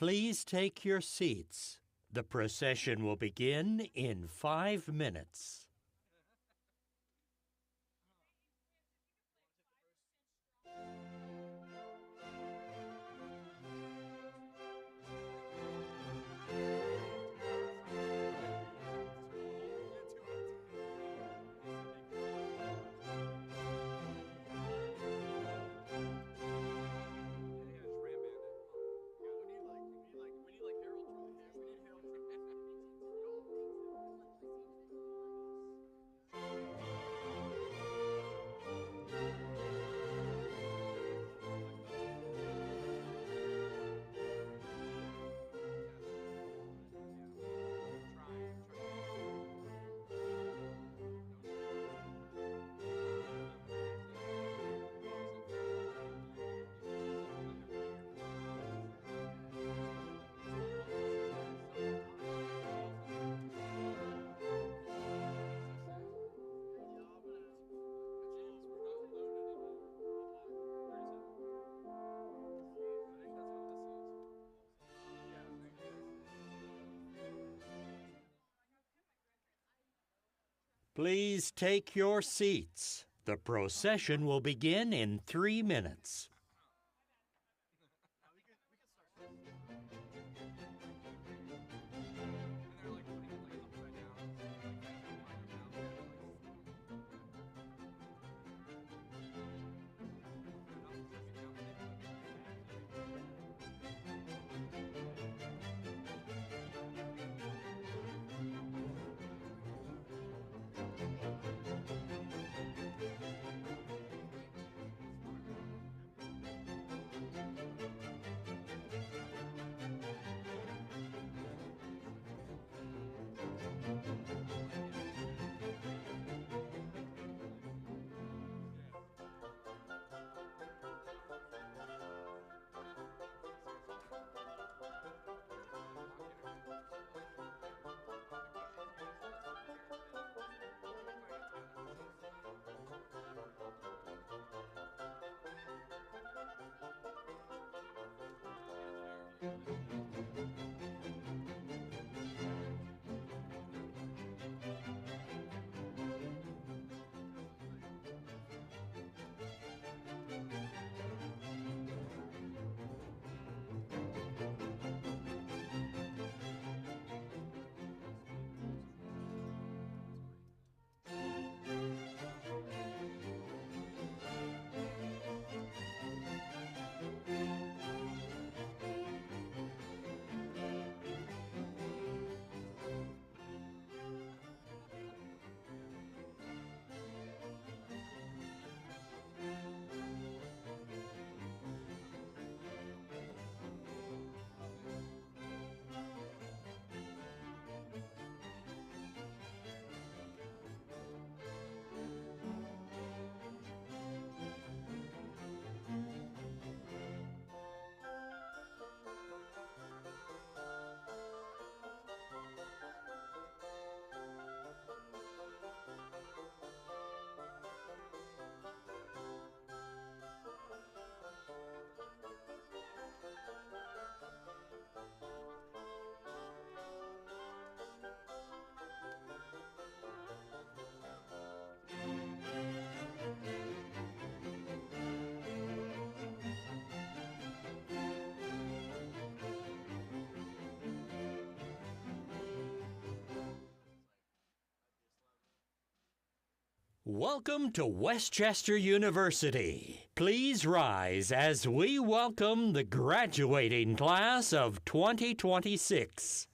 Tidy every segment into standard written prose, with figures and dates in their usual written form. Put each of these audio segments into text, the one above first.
Please take your seats. The procession will begin in 5 minutes. Please take your seats. The procession will begin in 3 minutes. Welcome to Westchester University. Please rise as we welcome the graduating class of 2026.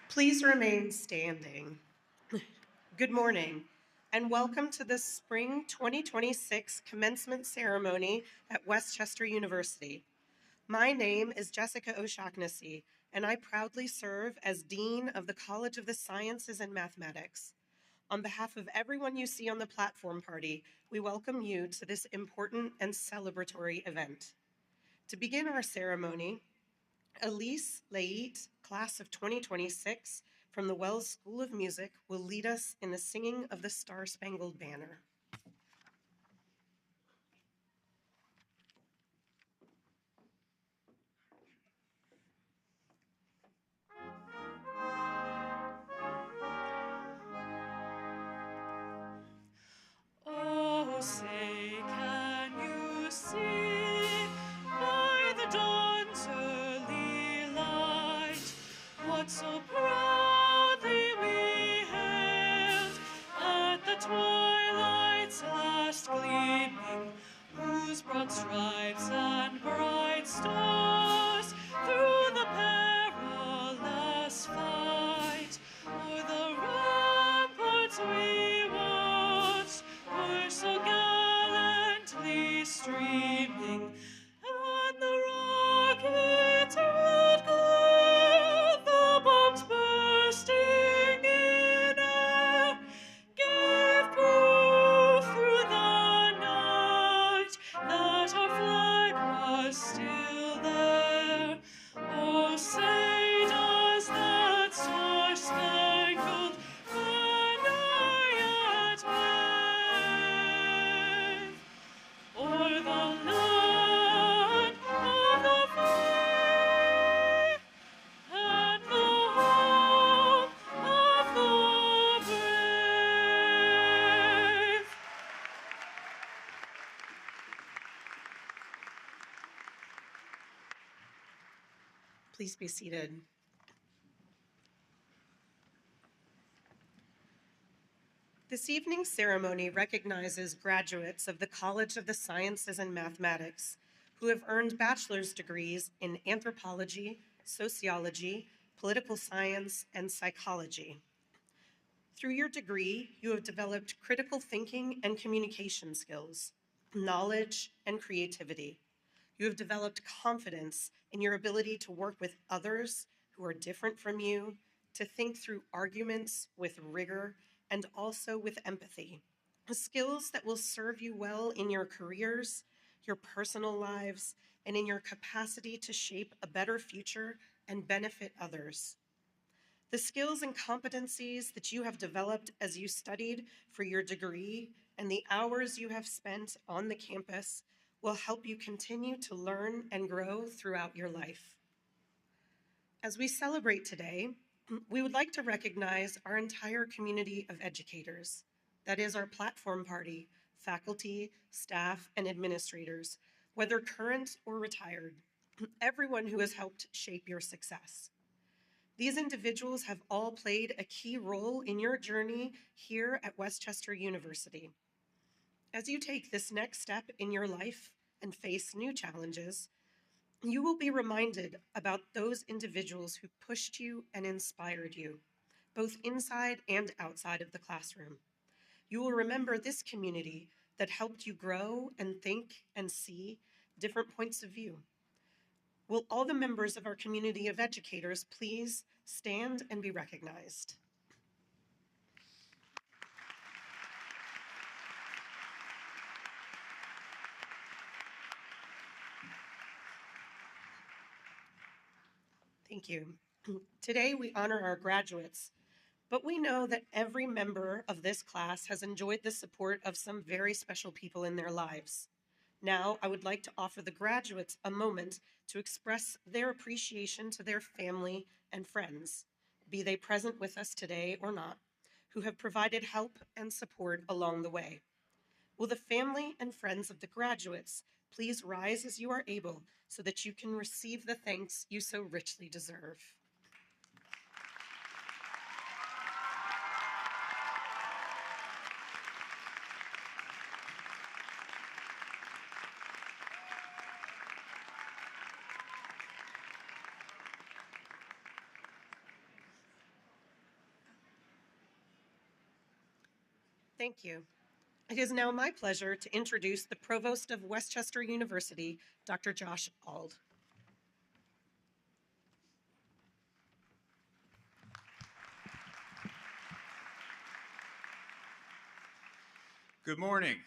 Please remain standing. Good morning, and welcome to the Spring 2026 Commencement Ceremony at Westchester University. My name is Jessica O'Shaughnessy, and I proudly serve as Dean of the College of the Sciences and Mathematics. On behalf of everyone you see on the platform party, we welcome you to this important and celebratory event. To begin our ceremony, Elise Lait, class of 2026, from the Wells School of Music, will lead us in the singing of the Star-Spangled Banner. Oh, say, can you see by the dawn's early light what so proudly we hailed at the twilight's last gleaming, whose broad stripes and bright stars through the perilous fight o'er the ramparts we watched were so gallantly streaming, and the rocket's red glare, the bombs bursting in air, gave proof through the night that our flag was still there. Oh, say does that star-spangled banner yet wave o'er the land of the free and the home of the brave? Please be seated. This evening's ceremony recognizes graduates of the College of the Sciences and Mathematics who have earned bachelor's degrees in anthropology, sociology, political science, and psychology. Through your degree, you have developed critical thinking and communication skills, knowledge, and creativity. You have developed confidence in your ability to work with others who are different from you, to think through arguments with rigor and also with empathy. Skills that will serve you well in your careers, your personal lives, and in your capacity to shape a better future and benefit others. The skills and competencies that you have developed as you studied for your degree and the hours you have spent on the campus will help you continue to learn and grow throughout your life. As we celebrate today, we would like to recognize our entire community of educators. That is our platform party, faculty, staff, and administrators, whether current or retired, everyone who has helped shape your success. These individuals have all played a key role in your journey here at Westchester University. As you take this next step in your life and face new challenges, you will be reminded about those individuals who pushed you and inspired you, both inside and outside of the classroom. You will remember this community that helped you grow and think and see different points of view. Will all the members of our community of educators please stand and be recognized? Thank you. Today we honor our graduates, but we know that every member of this class has enjoyed the support of some very special people in their lives. Now, I would like to offer the graduates a moment to express their appreciation to their family and friends, be they present with us today or not, who have provided help and support along the way. Will the family and friends of the graduates please rise as you are able so that you can receive the thanks you so richly deserve? Thank you. It is now my pleasure to introduce the Provost of Westchester University, Dr. Josh Auld. Good morning,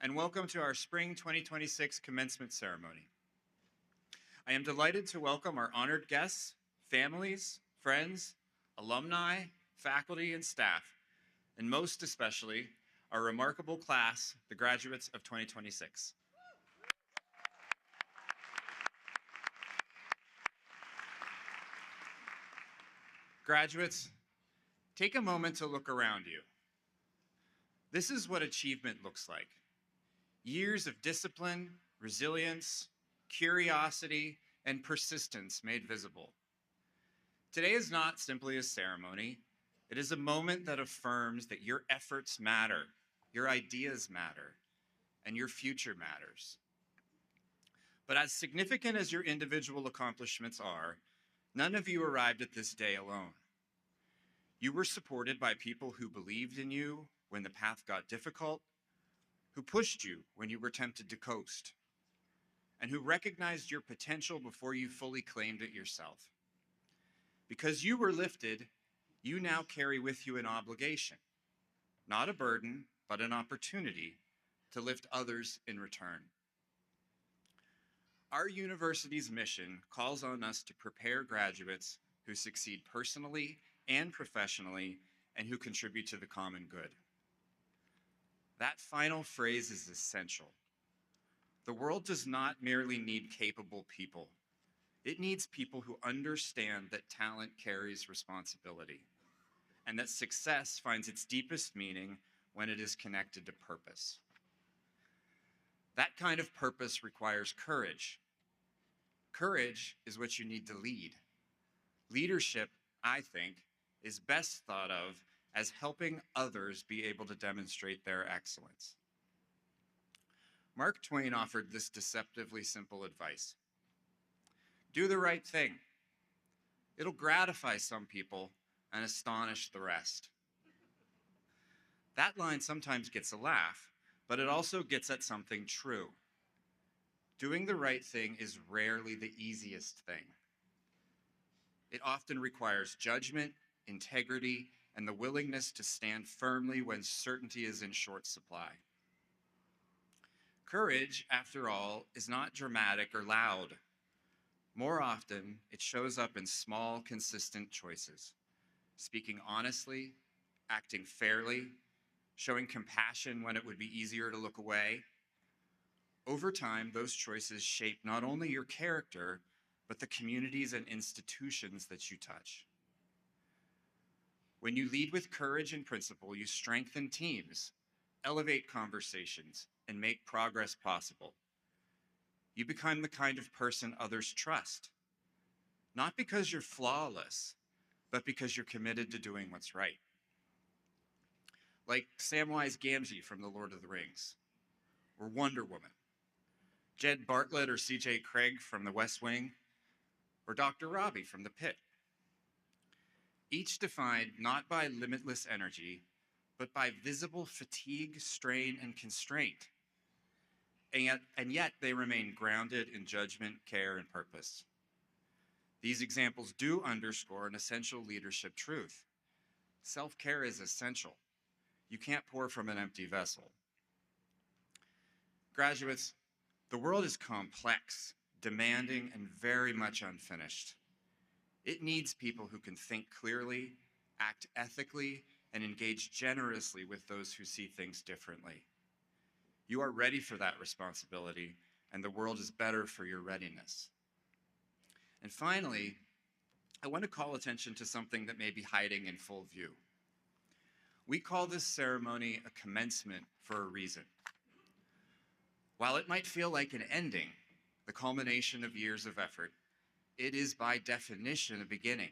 and welcome to our Spring 2026 Commencement Ceremony. I am delighted to welcome our honored guests, families, friends, alumni, faculty, and staff, and most especially, our remarkable class, the graduates of 2026. Graduates, take a moment to look around you. This is what achievement looks like. Years of discipline, resilience, curiosity, and persistence made visible. Today is not simply a ceremony. It is a moment that affirms that your efforts matter, your ideas matter, and your future matters. But as significant as your individual accomplishments are, none of you arrived at this day alone. You were supported by people who believed in you when the path got difficult, who pushed you when you were tempted to coast, and who recognized your potential before you fully claimed it yourself. Because you were lifted, you now carry with you an obligation, not a burden, but an opportunity to lift others in return. Our university's mission calls on us to prepare graduates who succeed personally and professionally and who contribute to the common good. That final phrase is essential. The world does not merely need capable people. It needs people who understand that talent carries responsibility and that success finds its deepest meaning when it is connected to purpose. That kind of purpose requires courage. Courage is what you need to lead. Leadership, I think, is best thought of as helping others be able to demonstrate their excellence. Mark Twain offered this deceptively simple advice. Do the right thing. It'll gratify some people and astonish the rest. That line sometimes gets a laugh, but it also gets at something true. Doing the right thing is rarely the easiest thing. It often requires judgment, integrity, and the willingness to stand firmly when certainty is in short supply. Courage, after all, is not dramatic or loud. More often, it shows up in small, consistent choices. Speaking honestly, acting fairly, showing compassion when it would be easier to look away. Over time, those choices shape not only your character, but the communities and institutions that you touch. When you lead with courage and principle, you strengthen teams, elevate conversations, and make progress possible. You become the kind of person others trust, not because you're flawless, but because you're committed to doing what's right. Like Samwise Gamgee from The Lord of the Rings, or Wonder Woman, Jed Bartlett or C.J. Craig from The West Wing, or Dr. Robbie from The Pit. Each defined not by limitless energy, but by visible fatigue, strain, and constraint. And yet they remain grounded in judgment, care, and purpose. These examples do underscore an essential leadership truth. Self-care is essential. You can't pour from an empty vessel. Graduates, the world is complex, demanding, and very much unfinished. It needs people who can think clearly, act ethically, and engage generously with those who see things differently. You are ready for that responsibility, and the world is better for your readiness. And finally, I want to call attention to something that may be hiding in full view. We call this ceremony a commencement for a reason. While it might feel like an ending, the culmination of years of effort, it is by definition a beginning.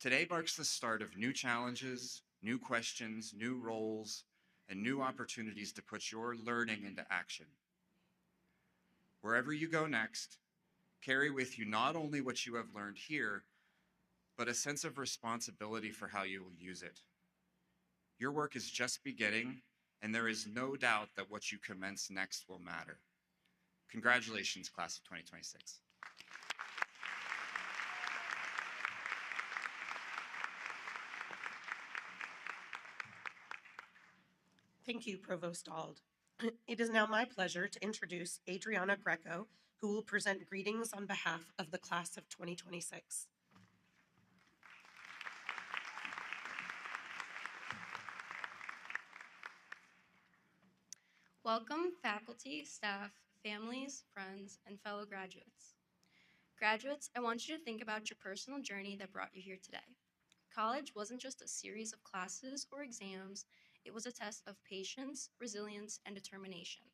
Today marks the start of new challenges, new questions, new roles, and new opportunities to put your learning into action. Wherever you go next, carry with you not only what you have learned here, but a sense of responsibility for how you will use it. Your work is just beginning, and there is no doubt that what you commence next will matter. Congratulations, class of 2026. Thank you, Provost Ald. It is now my pleasure to introduce Adriana Greco, who will present greetings on behalf of the class of 2026. Welcome, faculty, staff, families, friends, and fellow graduates. Graduates, I want you to think about your personal journey that brought you here today. College wasn't just a series of classes or exams, it was a test of patience, resilience, and determination.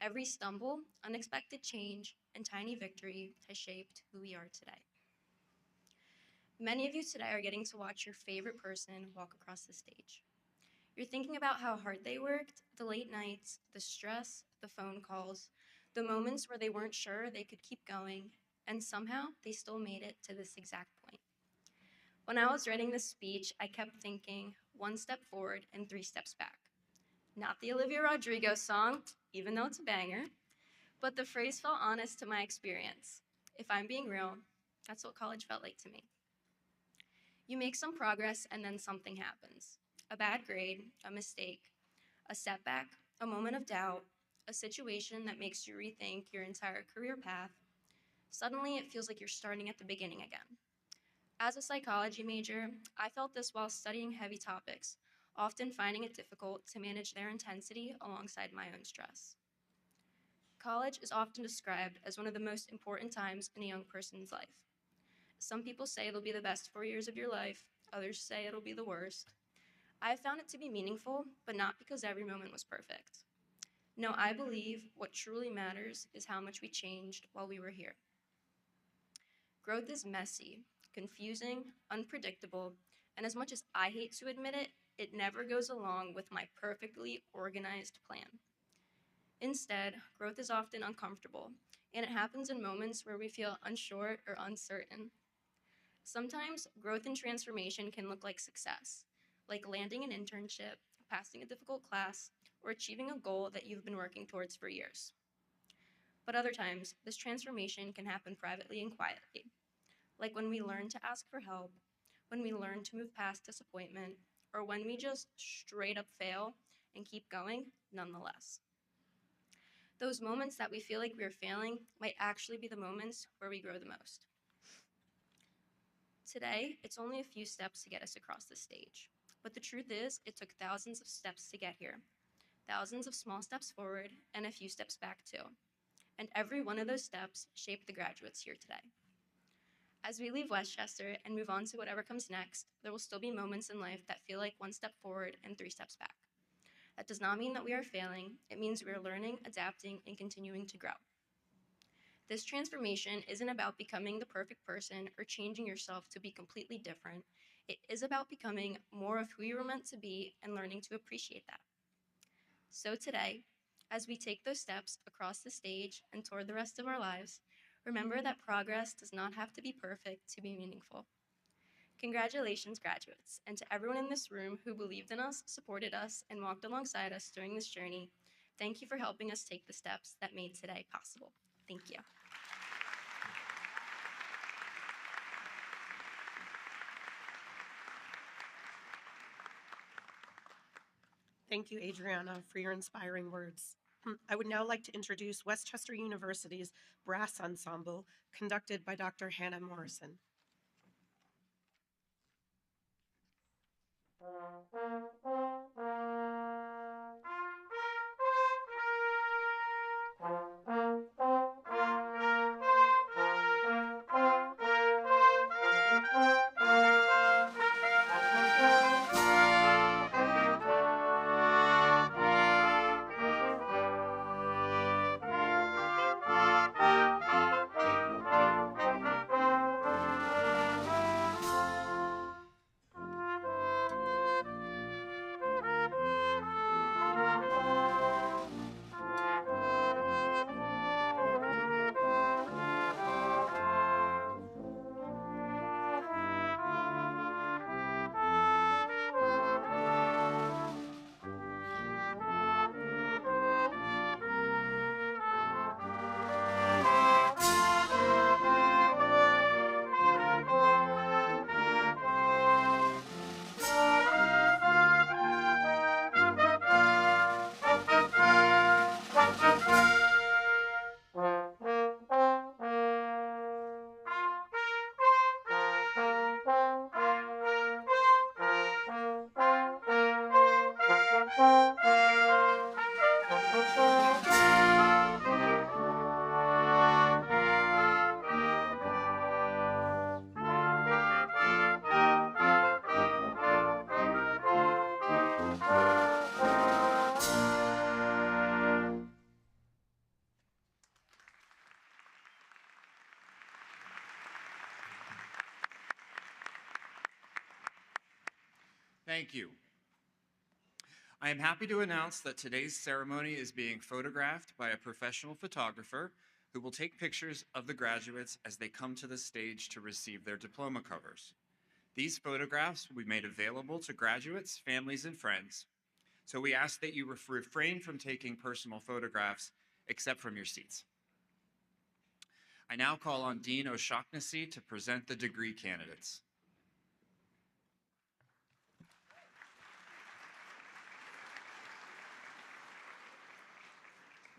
Every stumble, unexpected change, and tiny victory has shaped who we are today. Many of you today are getting to watch your favorite person walk across the stage. You're thinking about how hard they worked, the late nights, the stress, the phone calls, the moments where they weren't sure they could keep going, and somehow they still made it to this exact point. When I was writing this speech, I kept thinking 1 step forward and 3 steps back. Not the Olivia Rodrigo song, even though it's a banger, but the phrase felt honest to my experience. If I'm being real, that's what college felt like to me. You make some progress and then something happens. A bad grade, a mistake, a setback, a moment of doubt, a situation that makes you rethink your entire career path. Suddenly, it feels like you're starting at the beginning again. As a psychology major, I felt this while studying heavy topics, often finding it difficult to manage their intensity alongside my own stress. College is often described as one of the most important times in a young person's life. Some people say it'll be the best 4 years of your life, others say it'll be the worst. I have found it to be meaningful, but not because every moment was perfect. No, I believe what truly matters is how much we changed while we were here. Growth is messy, confusing, unpredictable, and as much as I hate to admit it, it never goes along with my perfectly organized plan. Instead, growth is often uncomfortable, and it happens in moments where we feel unsure or uncertain. Sometimes growth and transformation can look like success, like landing an internship, passing a difficult class, or achieving a goal that you've been working towards for years. But other times, this transformation can happen privately and quietly, like when we learn to ask for help, when we learn to move past disappointment, or when we just straight up fail and keep going nonetheless. Those moments that we feel like we're failing might actually be the moments where we grow the most. Today, it's only a few steps to get us across the stage. But the truth is, it took thousands of steps to get here. Thousands of small steps forward and a few steps back too. And every one of those steps shaped the graduates here today. As we leave Westchester and move on to whatever comes next, there will still be moments in life that feel like one step forward and three steps back. That does not mean that we are failing. It means we are learning, adapting, and continuing to grow. This transformation isn't about becoming the perfect person or changing yourself to be completely different. It is about becoming more of who you were meant to be and learning to appreciate that. So today, as we take those steps across the stage and toward the rest of our lives, remember that progress does not have to be perfect to be meaningful. Congratulations, graduates, and to everyone in this room who believed in us, supported us, and walked alongside us during this journey, thank you for helping us take the steps that made today possible. Thank you. Thank you, Adriana, for your inspiring words. I would now like to introduce Westchester University's Brass Ensemble, conducted by Dr. Hannah Morrison. Thank you. I am happy to announce that today's ceremony is being photographed by a professional photographer who will take pictures of the graduates as they come to the stage to receive their diploma covers. These photographs will be made available to graduates, families, and friends, so we ask that you refrain from taking personal photographs except from your seats. I now call on Dean O'Shaughnessy to present the degree candidates.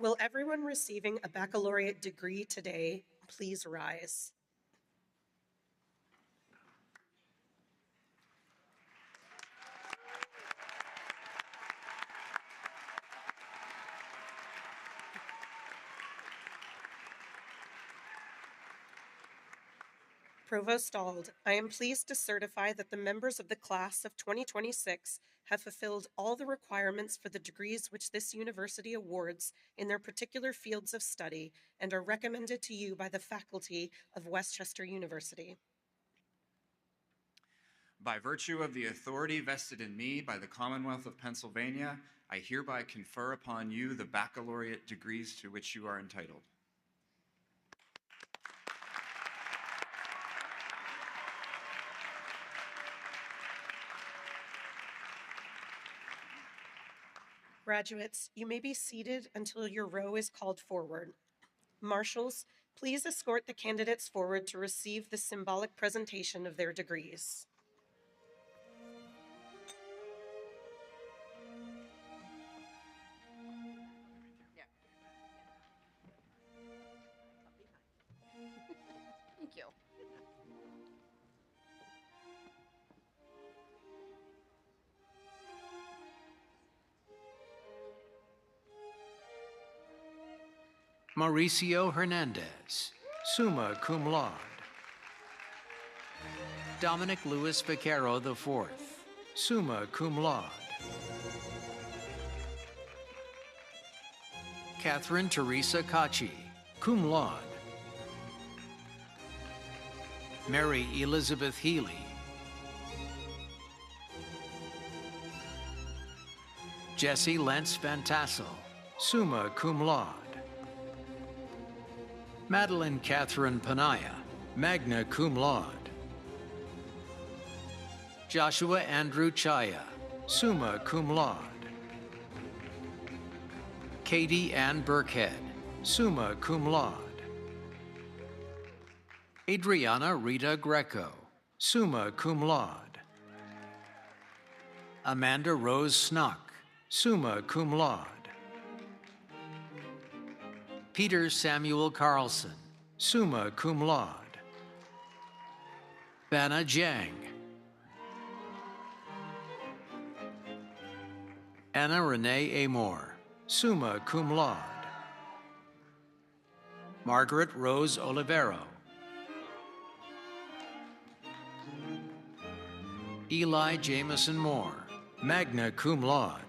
Will everyone receiving a baccalaureate degree today please rise? Provost Auld, I am pleased to certify that the members of the class of 2026 have fulfilled all the requirements for the degrees which this university awards in their particular fields of study and are recommended to you by the faculty of Westchester University. By virtue of the authority vested in me by the Commonwealth of Pennsylvania, I hereby confer upon you the baccalaureate degrees to which you are entitled. Graduates, you may be seated until your row is called forward. Marshals, please escort the candidates forward to receive the symbolic presentation of their degrees. Thank you. Mauricio Hernandez, summa cum laude. Dominic Luis Vaquero IV, summa cum laude. Catherine Teresa Cachi, cum laude. Mary Elizabeth Healy. Jesse Lentz Van Tassel, summa cum laude. Madeline Catherine Panaya, magna cum laude. Joshua Andrew Chaya, summa cum laude. Katie Ann Burkhead, summa cum laude. Adriana Rita Greco, summa cum laude. Amanda Rose Snock, summa cum laude. Peter Samuel Carlson, summa cum laude. Vanna Jiang. Anna Renee Amor, summa cum laude. Margaret Rose Olivero. Eli Jameson Moore, magna cum laude.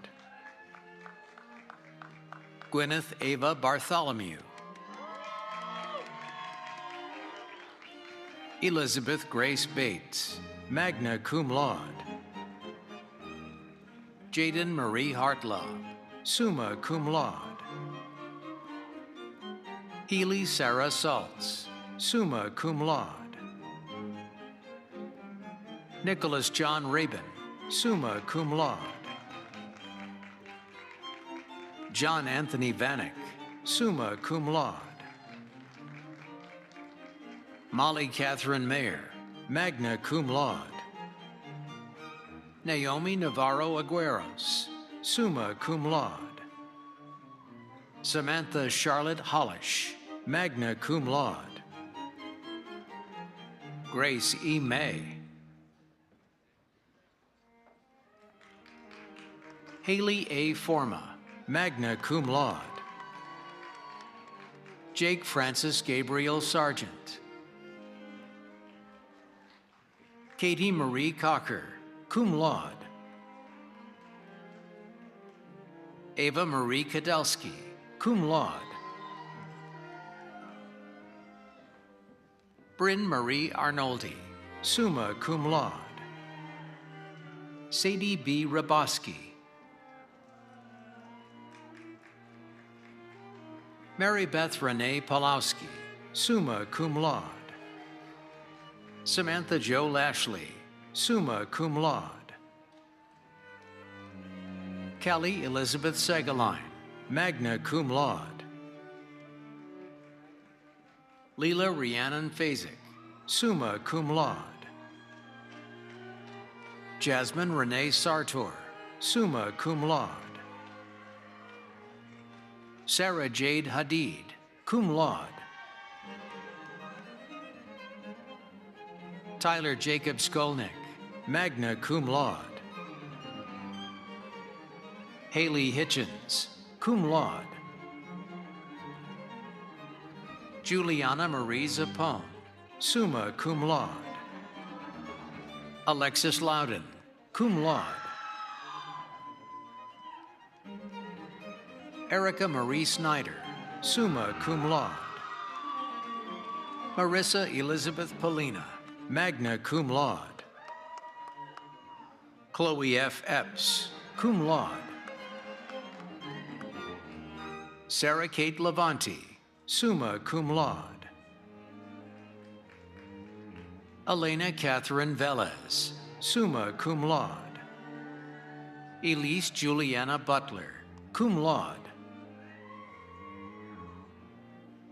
Gwyneth Ava Bartholomew. Elizabeth Grace Bates, magna cum laude. Jaden Marie Hartlaub, summa cum laude. Healy Sarah Saltz, summa cum laude. Nicholas John Rabin, summa cum laude. John Anthony Vanek, summa cum laude. Molly Catherine Mayer, magna cum laude. Naomi Navarro Agueros, summa cum laude. Samantha Charlotte Hollish, magna cum laude. Grace E. May. Haley A. Forma, magna cum laude. Jake Francis Gabriel Sargent. Katie Marie Cocker, cum laude. Ava Marie Kadelski, cum laude. Bryn Marie Arnoldi, summa cum laude. Sadie B. Raboski. Mary Beth Renee Pawlowski, summa cum laude. Samantha Jo Lashley, summa cum laude. Kelly Elizabeth Segaline, magna cum laude. Leela Rhiannon Fazik, summa cum laude. Jasmine Renee Sartor, summa cum laude. Sarah Jade Hadid, cum laude. Tyler Jacob Skolnick, magna cum laude. Haley Hitchens, cum laude. Juliana Marie Zapone, summa cum laude. Alexis Loudon, cum laude. Erica Marie Snyder, summa cum laude. Marissa Elizabeth Polina, magna cum laude. Chloe F. Epps, cum laude. Sarah Kate Levanti, summa cum laude. Elena Catherine Velez, summa cum laude. Elise Juliana Butler, cum laude.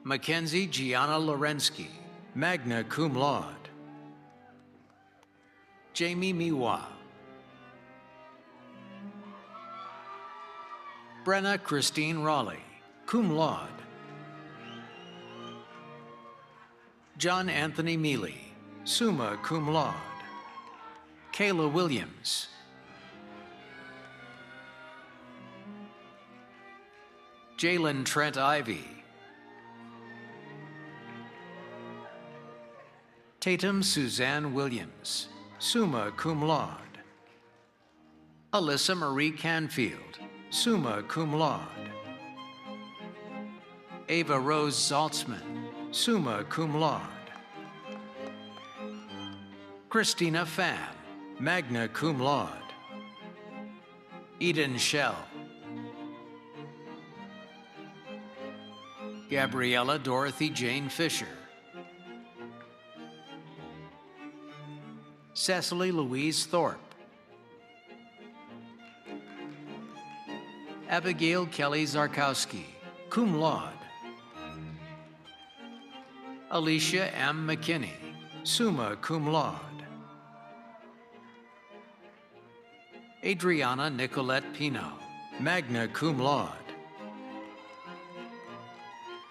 Mackenzie Gianna Lorensky, magna cum laude. Jamie Miwa. Brenna Christine Raleigh, cum laude. John Anthony Mealy, summa cum laude. Kayla Williams. Jalen Trent Ivy. Tatum Suzanne Williams, summa cum laude. Alyssa Marie Canfield, summa cum laude. Ava Rose Zaltzman, summa cum laude. Christina Pham, magna cum laude. Eden Shell. Gabriella Dorothy Jane Fisher. Cecily Louise Thorpe. Abigail Kelly Zarkowski, cum laude. Alicia M. McKinney, summa cum laude. Adriana Nicolette Pino, magna cum laude.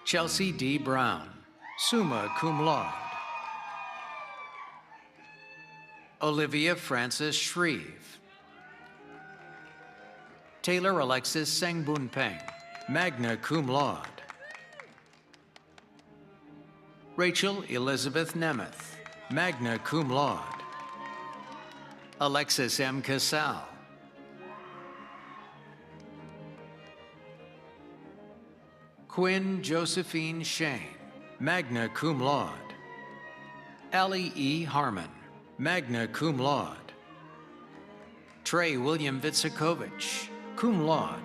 Chelsea D. Brown, summa cum laude. Olivia Frances Shreve. Taylor Alexis Sengbunpeng, magna cum laude. Rachel Elizabeth Nemeth, magna cum laude. Alexis M. Casal. Quinn Josephine Shane, magna cum laude. Allie E. Harmon, magna cum laude. Trey William Vitsakovich, cum laude.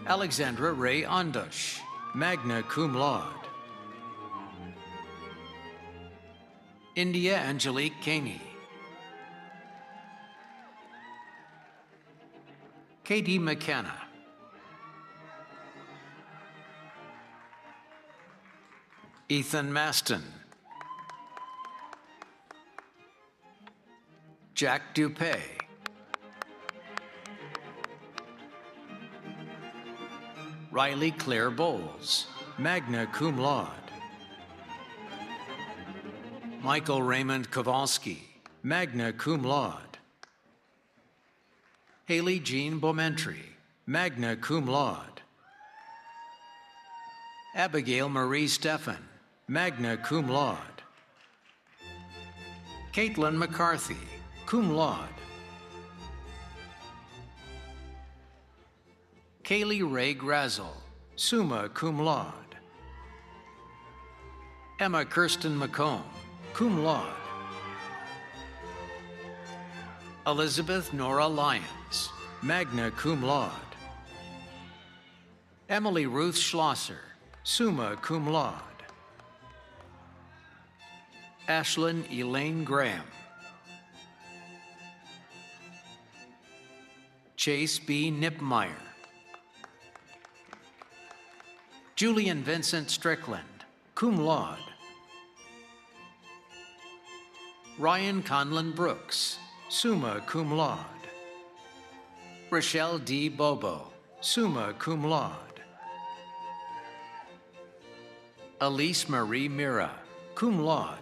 Alexandra Ray Ondush, magna cum laude. India Angelique Caney. Katie McKenna. Ethan Maston. Jack Dupay. Riley Claire Bowles, magna cum laude. Michael Raymond Kowalski, magna cum laude. Haley Jean Beaumentry, magna cum laude. Abigail Marie Stephan, magna cum laude. Caitlin McCarthy, cum laude. Kaylee Ray Grazel, summa cum laude. Emma Kirsten McComb, cum laude. Elizabeth Nora Lyons, magna cum laude. Emily Ruth Schlosser, summa cum laude. Ashlyn Elaine Graham. Chase B. Nipmeyer. Julian Vincent Strickland, cum laude. Ryan Conlon Brooks, summa cum laude. Rochelle D. Bobo, summa cum laude. Elise Marie Mira, cum laude.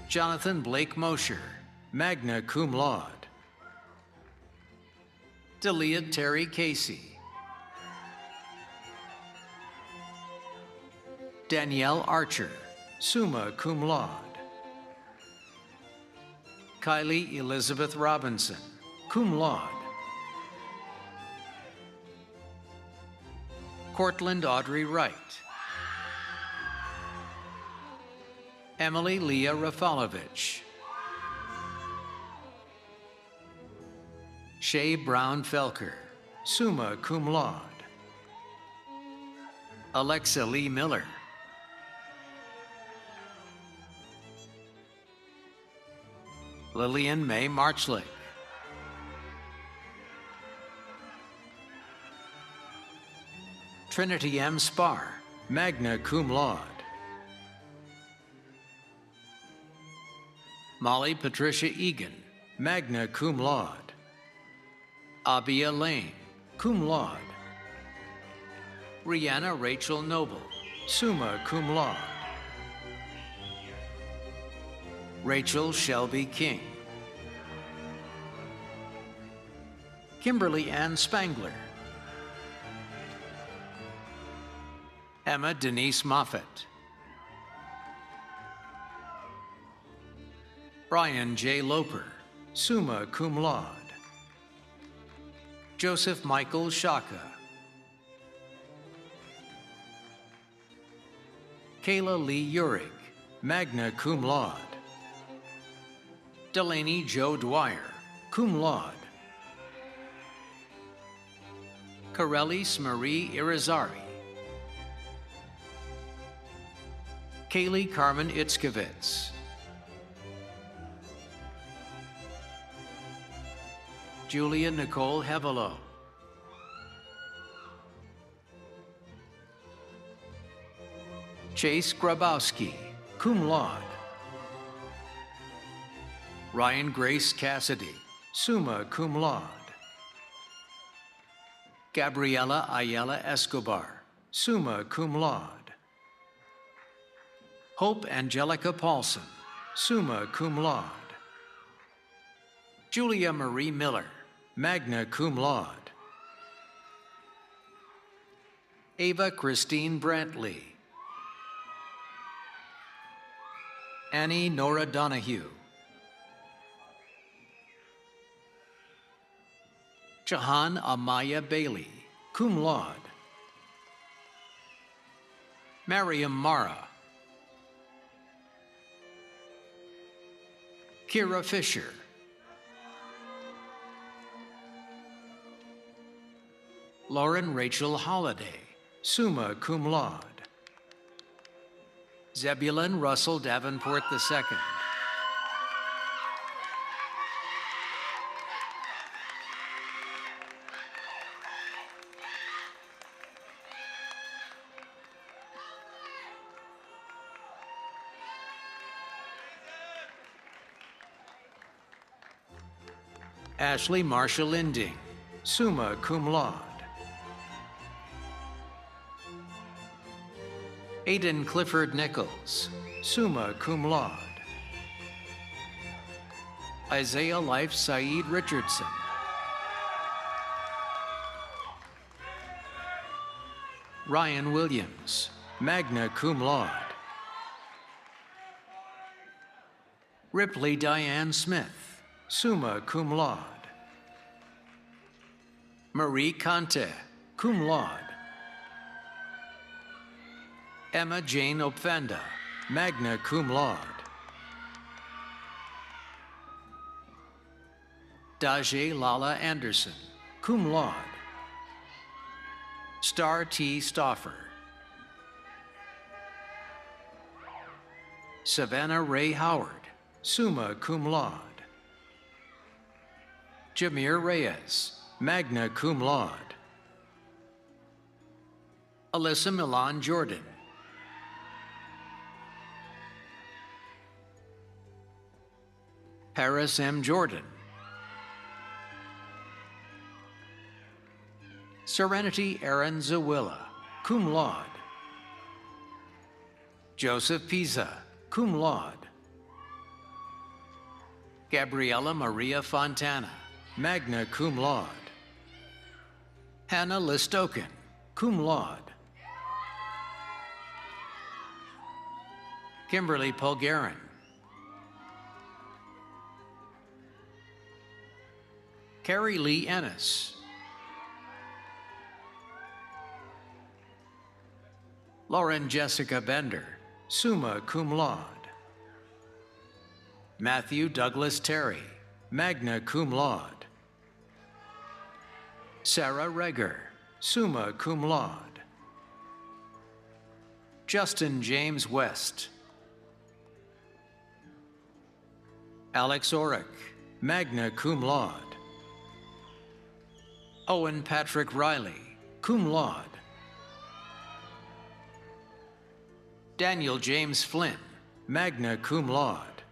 Jonathan Blake Mosher, magna cum laude. Delia Terry Casey. Danielle Archer, summa cum laude. Kylie Elizabeth Robinson, cum laude. Cortland Audrey Wright. Emily Leah Rafalovich. Shay Brown Felker, summa cum laude. Alexa Lee Miller. Lillian May Marchlake, Trinity M. Spar, magna cum laude. Molly Patricia Egan, magna cum laude. Abia Lane, cum laude. Rihanna Rachel Noble, summa cum laude. Rachel Shelby King. Kimberly Ann Spangler. Emma Denise Moffett. Brian J. Loper, summa cum laude. Joseph Michael Shaka. Kayla Lee Urick, magna cum laude. Delaney Joe Dwyer, cum laude. Corellis Marie Irizarry. Kaylee Carmen Itzkovitz. Julia Nicole Hevelo. Chase Grabowski, cum laude. Ryan Grace Cassidy, summa cum laude. Gabriela Ayala Escobar, summa cum laude. Hope Angelica Paulson, summa cum laude. Julia Marie Miller, magna cum laude. Ava Christine Brantley. Annie Nora Donahue. Jahan Amaya Bailey, cum laude. Mariam Mara. Kira Fisher. Lauren Rachel Holliday, summa cum laude. Zebulon Russell Davenport II. Ashley Marsha Linding, summa cum laude. Aidan Clifford Nichols, summa cum laude. Isaiah Life Saeed Richardson. Ryan Williams, magna cum laude. Ripley Diane Smith, summa cum laude. Marie Conte, cum laude. Emma Jane Opfenda, magna cum laude. Daje Lala Anderson, cum laude. Star T. Stauffer. Savannah Ray Howard, summa cum laude. Jameer Reyes, magna cum laude. Alyssa Milan Jordan. Paris M. Jordan. Serenity Aaron Zawilla, cum laude. Joseph Pisa, cum laude. Gabriela Maria Fontana, magna cum laude. Hannah Listoken, cum laude. Kimberly Polgarin. Carrie Lee Ennis. Lauren Jessica Bender, summa cum laude. Matthew Douglas Terry, magna cum laude. Sarah Reger, summa cum laude. Justin James West. Alex Orrick, magna cum laude. Owen Patrick Riley, cum laude. Daniel James Flynn, magna cum laude.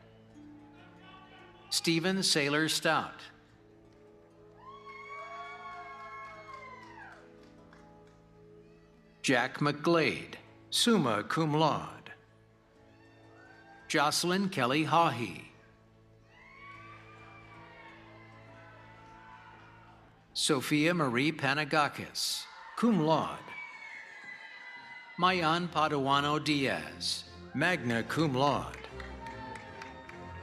Stephen Saylor Stout. Jack McGlade, summa cum laude. Jocelyn Kelly Hawhey. Sophia Marie Panagakis, cum laude. Mayan Paduano Diaz, magna cum laude.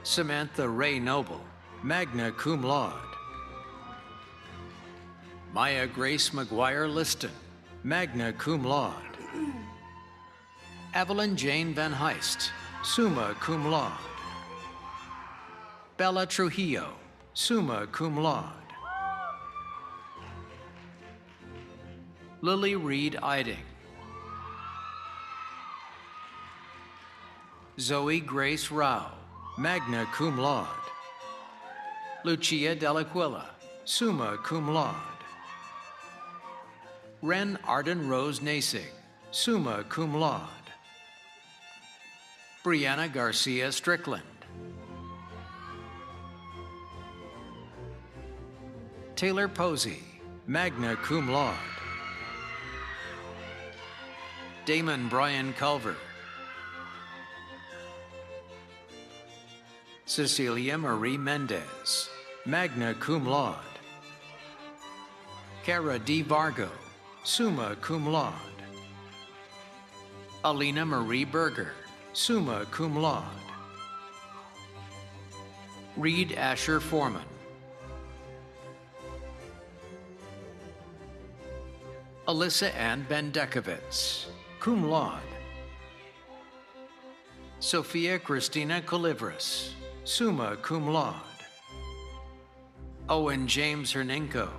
Samantha Ray Noble, magna cum laude. Maya Grace McGuire Liston, magna cum laude. Evelyn Jane Van Heist, summa cum laude. Bella Trujillo, summa cum laude. Lily Reed Eiding. Zoe Grace Rao, magna cum laude. Lucia Delaquila, summa cum laude. Ren Arden Rose Nasig, summa cum laude. Brianna Garcia Strickland. Taylor Posey, magna cum laude. Damon Brian Culver. Cecilia Marie Mendez, magna cum laude. Cara D. Vargo, summa cum laude. Alina Marie Berger, summa cum laude. Reed Asher Foreman. Alyssa Ann Bendekovitz, cum laude. Sophia Christina Colivris, summa cum laude. Owen James Hernenko.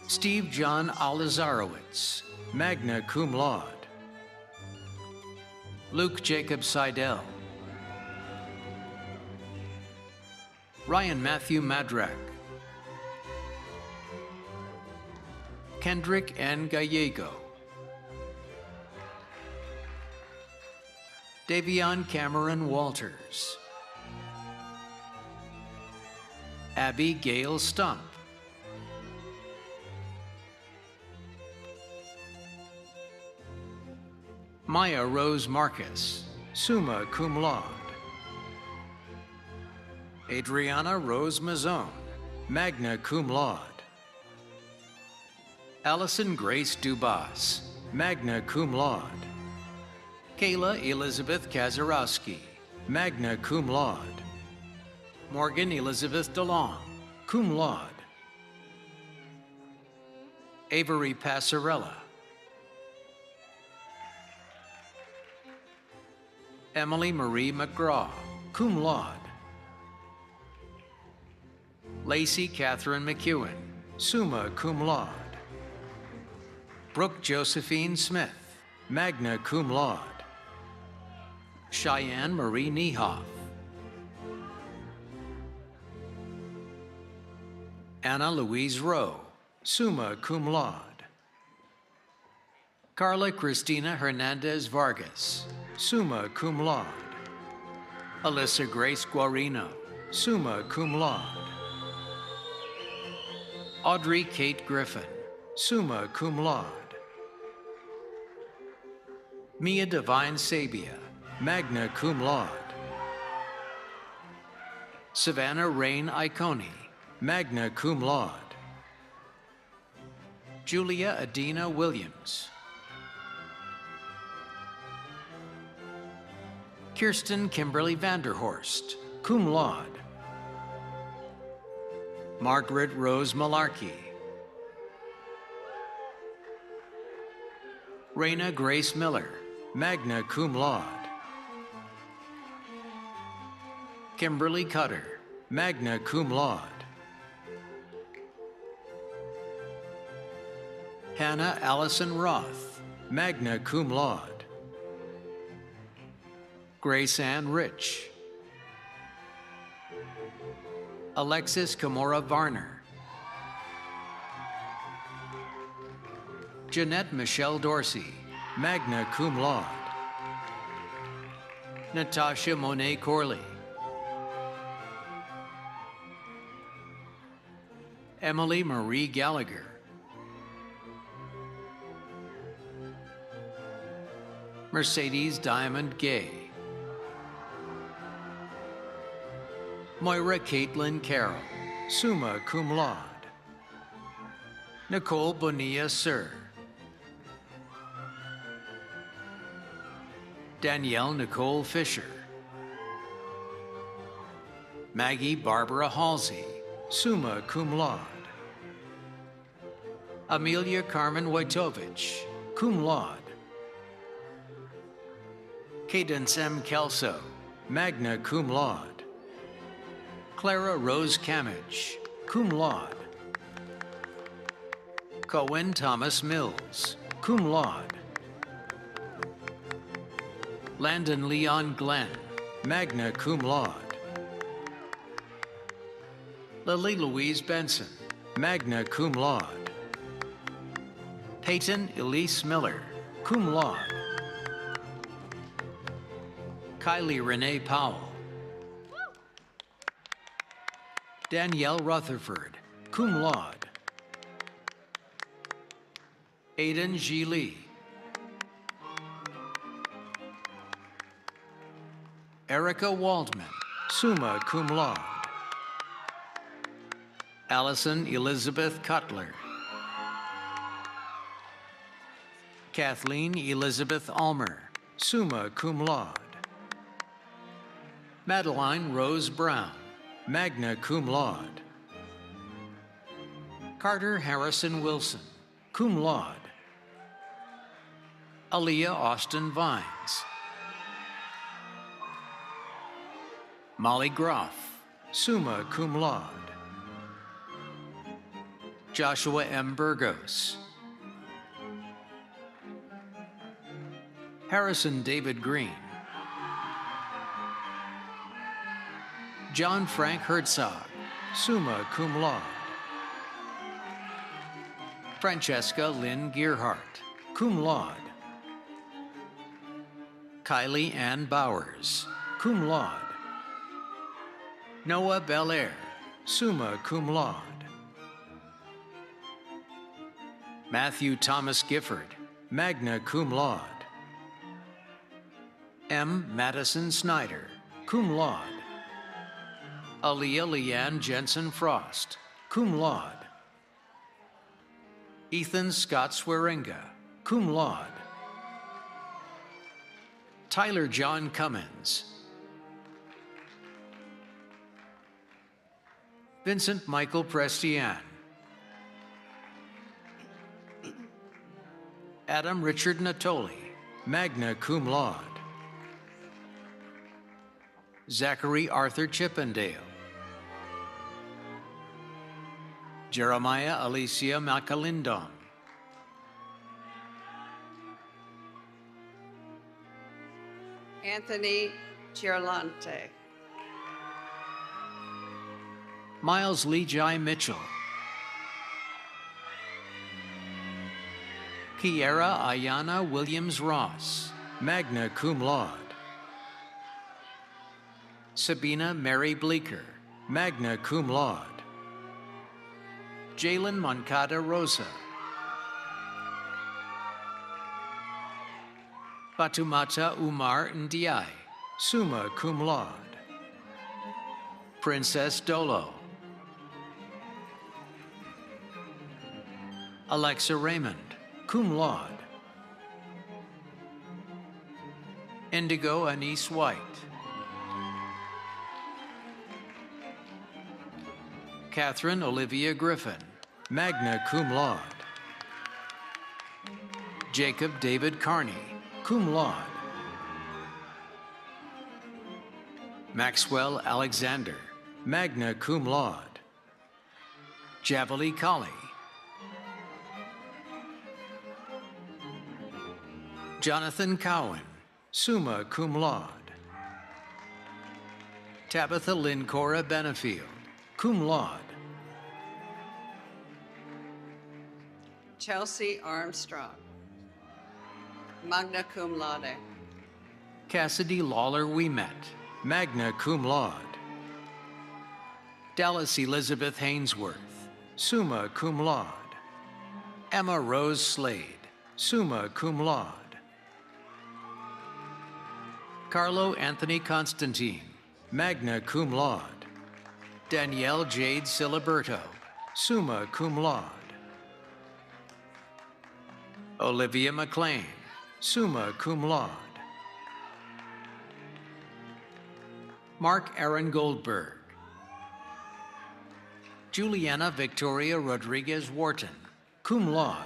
Steve John Alazarowitz, magna cum laude. Luke Jacob Seidel. Ryan Matthew Madrak. Kendrick N. Gallego. Davion Cameron Walters. Abby Gail Stump. Maya Rose Marcus, summa cum laude. Adriana Rose Mazzone, magna cum laude. Allison Grace Dubas, magna cum laude. Kayla Elizabeth Kazarowski, magna cum laude. Morgan Elizabeth DeLong, cum laude. Avery Passarella. Emily Marie McGraw, cum laude. Lacey Catherine McEwen, summa cum laude. Brooke Josephine Smith, magna cum laude. Cheyenne Marie Niehoff. Anna Louise Rowe, summa cum laude. Carla Cristina Hernandez Vargas, summa cum laude. Alyssa Grace Guarino, summa cum laude. Audrey Kate Griffin, summa cum laude. Mia Divine Sabia, magna cum laude. Savannah Rain Iconi, magna cum laude. Julia Adina Williams. Kirsten Kimberly Vanderhorst, cum laude. Margaret Rose Malarkey. Raina Grace Miller, magna cum laude. Kimberly Cutter, magna cum laude. Hannah Allison Roth, magna cum laude. Grace Ann Rich. Alexis Kamora Varner. Jeanette Michelle Dorsey, magna cum laude. Natasha Monet Corley. Emily Marie Gallagher. Mercedes Diamond Gay. Moira Caitlin Carroll, summa cum laude. Nicole Bonilla Sir. Danielle Nicole Fisher. Maggie Barbara Halsey, summa cum laude. Amelia Carmen Wojtovich, cum laude. Cadence M. Kelso, magna cum laude. Clara Rose Camage, cum laude. Cohen Thomas Mills, cum laude. Landon Leon Glenn, magna cum laude. Lily Louise Benson, magna cum laude. Peyton Elise Miller, cum laude. Kylie Renee Powell. Danielle Rutherford, cum laude. Aiden G. Lee. Erica Waldman, summa cum laude. Allison Elizabeth Cutler. Kathleen Elizabeth Almer, summa cum laude. Madeline Rose Brown, magna cum laude. Carter Harrison Wilson, cum laude. Aaliyah Austin Vines. Molly Groff, summa cum laude. Joshua M. Burgos. Harrison David Green. John Frank Herzog, summa cum laude. Francesca Lynn Gearhart, cum laude. Kylie Ann Bowers, cum laude. Noah Belair, summa cum laude. Matthew Thomas Gifford, magna cum laude. M. Madison Snyder, cum laude. Aaliyah Leanne Jensen Frost, cum laude. Ethan Scott Swearinga, cum laude. Tyler John Cummins. Vincent Michael Prestian. Adam Richard Natoli, magna cum laude. Zachary Arthur Chippendale. Jeremiah Alicia Macalindon. Anthony Girlante. Miles Levi Mitchell. Kiera Ayana Williams Ross, magna cum laude. Sabina Mary Bleeker, magna cum laude. Jalen Moncada Rosa. Fatumata Umar Ndiaye, summa cum laude. Princess Dolo. Alexa Raymond, cum laude. Indigo Anise White. Catherine Olivia Griffin, magna cum laude. Jacob David Carney, cum laude. Maxwell Alexander, magna cum laude. Javali Kali. Jonathan Cowan, summa cum laude. Tabitha Lynn Cora Benefield, cum laude. Chelsea Armstrong, magna cum laude. Cassidy Lawler Ouimet, magna cum laude. Dallas Elizabeth Hainsworth, summa cum laude. Emma Rose Slade, summa cum laude. Carlo Anthony Constantine, magna cum laude. Danielle Jade Siliberto, summa cum laude. Olivia McLean, summa cum laude. Mark Aaron Goldberg. Juliana Victoria Rodriguez Wharton, cum laude.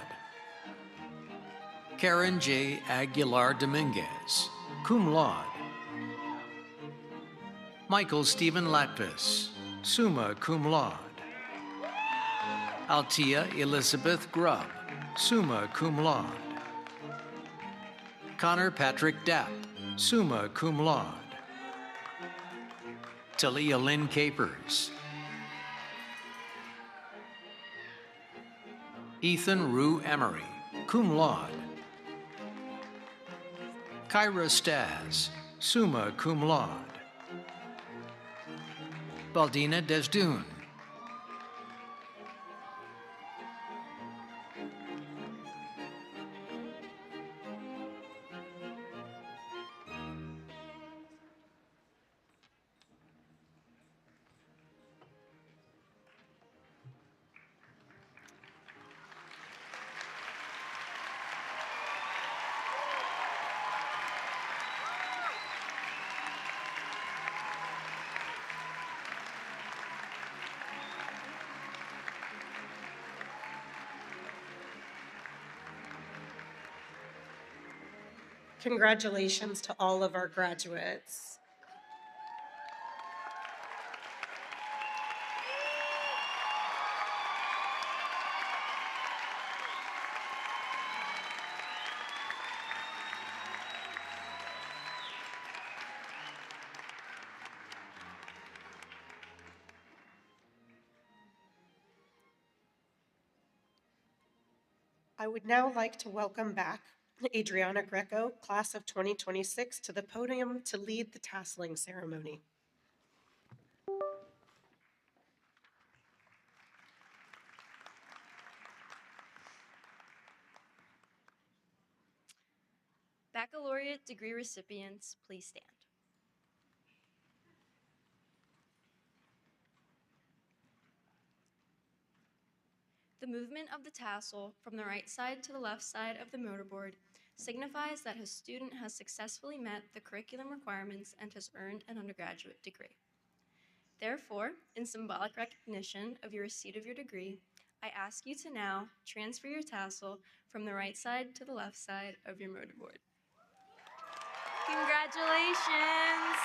Karen J. Aguilar Dominguez, cum laude. Michael Stephen Latvis, summa cum laude. Altia Elizabeth Grubb, summa cum laude. Connor Patrick Dapp, summa cum laude. Talia Lynn Capers. Ethan Rue Emery, cum laude. Kyra Staz, summa cum laude. Baldina Desdune. Congratulations to all of our graduates. I would now like to welcome back Adriana Greco, class of 2026, to the podium to lead the tasseling ceremony. Baccalaureate degree recipients, please stand. The movement of the tassel from the right side to the left side of the motorboard signifies that his student has successfully met the curriculum requirements and has earned an undergraduate degree. Therefore, in symbolic recognition of your receipt of your degree, I ask you to now transfer your tassel from the right side to the left side of your motorboard. Congratulations!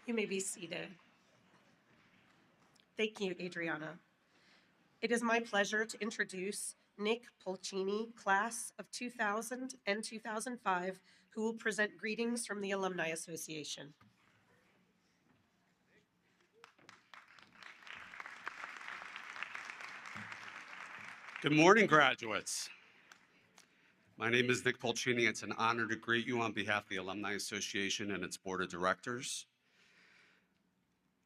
You may be seated. Thank you, Adriana. It is my pleasure to introduce Nick Polcini, class of 2000 and 2005, who will present greetings from the Alumni Association. Good morning, graduates. My name is Nick Polcini. It's an honor to greet you on behalf of the Alumni Association and its board of directors.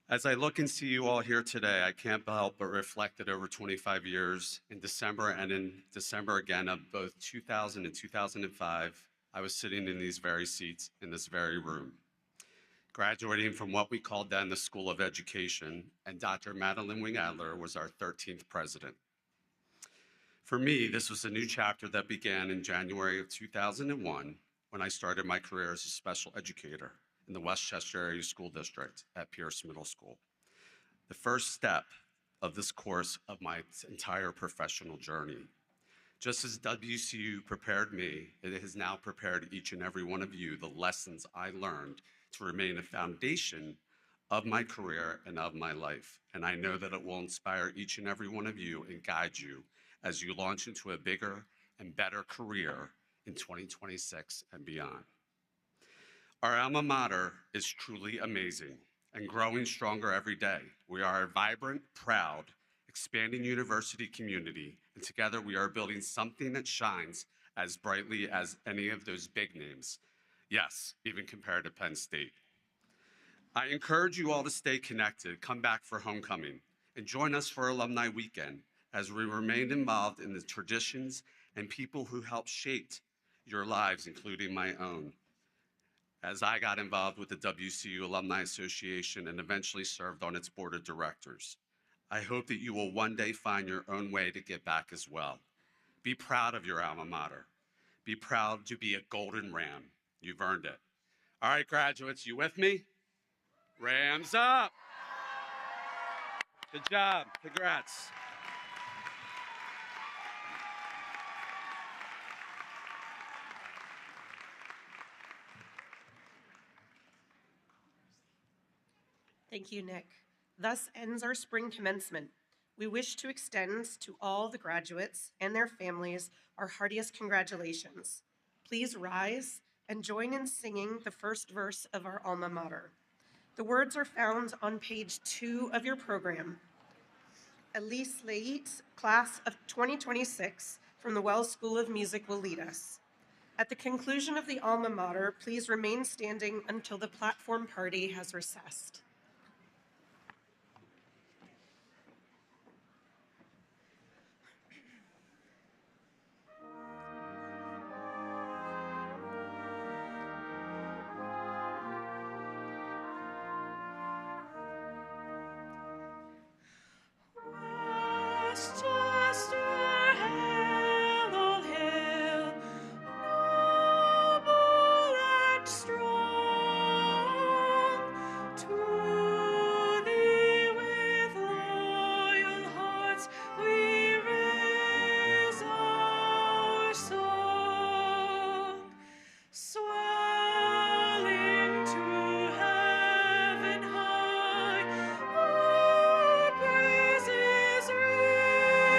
As I look and see you all here today, I can't help but reflect that over 25 years, in December and in December again of both 2000 and 2005, I was sitting in these very seats in this very room, graduating from what we called then the School of Education, and Dr. Madeline Wing Adler was our 13th president. For me, this was a new chapter that began in January of 2001 when I started my career as a special educator in the Westchester Area School District at Pierce Middle School. The first step of this course of my entire professional journey. Just as WCU prepared me, it has now prepared each and every one of you the lessons I learned to remain a foundation of my career and of my life. And I know that it will inspire each and every one of you and guide you as you launch into a bigger and better career in 2026 and beyond. Our alma mater is truly amazing and growing stronger every day. We are a vibrant, proud, expanding university community, and together we are building something that shines as brightly as any of those big names. Yes, even compared to Penn State. I encourage you all to stay connected, come back for homecoming, and join us for Alumni Weekend as we remain involved in the traditions and people who helped shape your lives, including my own, as I got involved with the WCU Alumni Association and eventually served on its board of directors. I hope that you will one day find your own way to get back as well. Be proud of your alma mater. Be proud to be a Golden Ram. You've earned it. All right, graduates, you with me? Rams up. Good job. Congrats. Thank you, Nick. Thus ends our spring commencement. We wish to extend to all the graduates and their families our heartiest congratulations. Please rise and join in singing the first verse of our alma mater. The words are found on page 2 of your program. Elise Leit, class of 2026 from the Wells School of Music will lead us. At the conclusion of the alma mater, please remain standing until the platform party has recessed. Westchester, hail, all hail, noble and strong. To thee with loyal hearts we raise our song. Swelling to heaven high, our praises ring.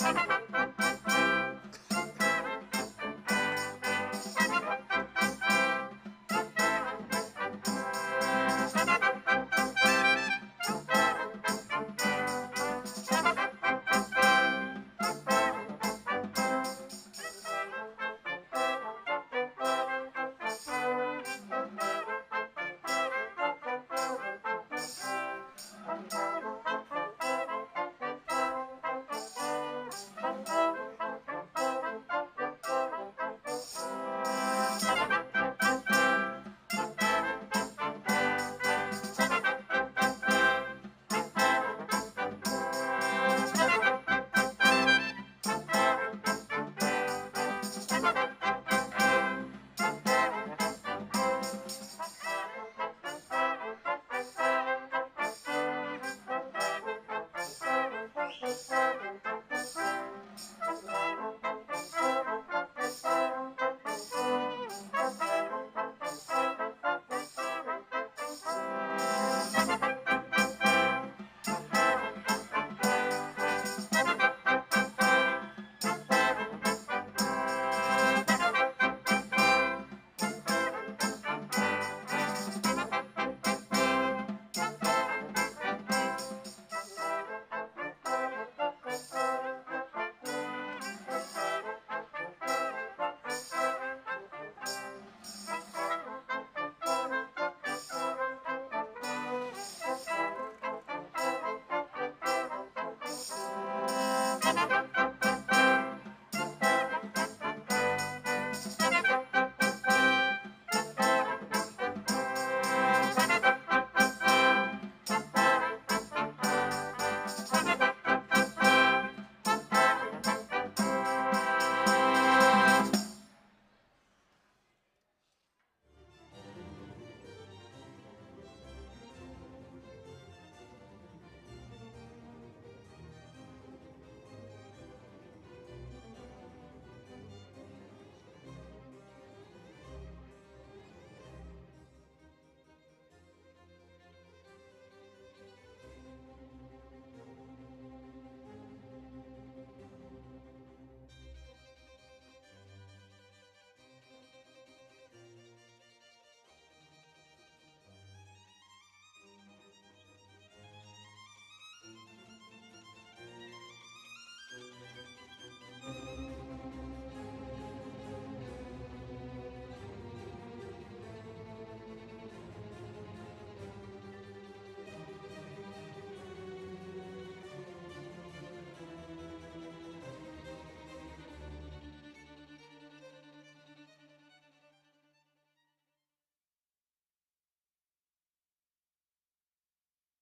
Thank you.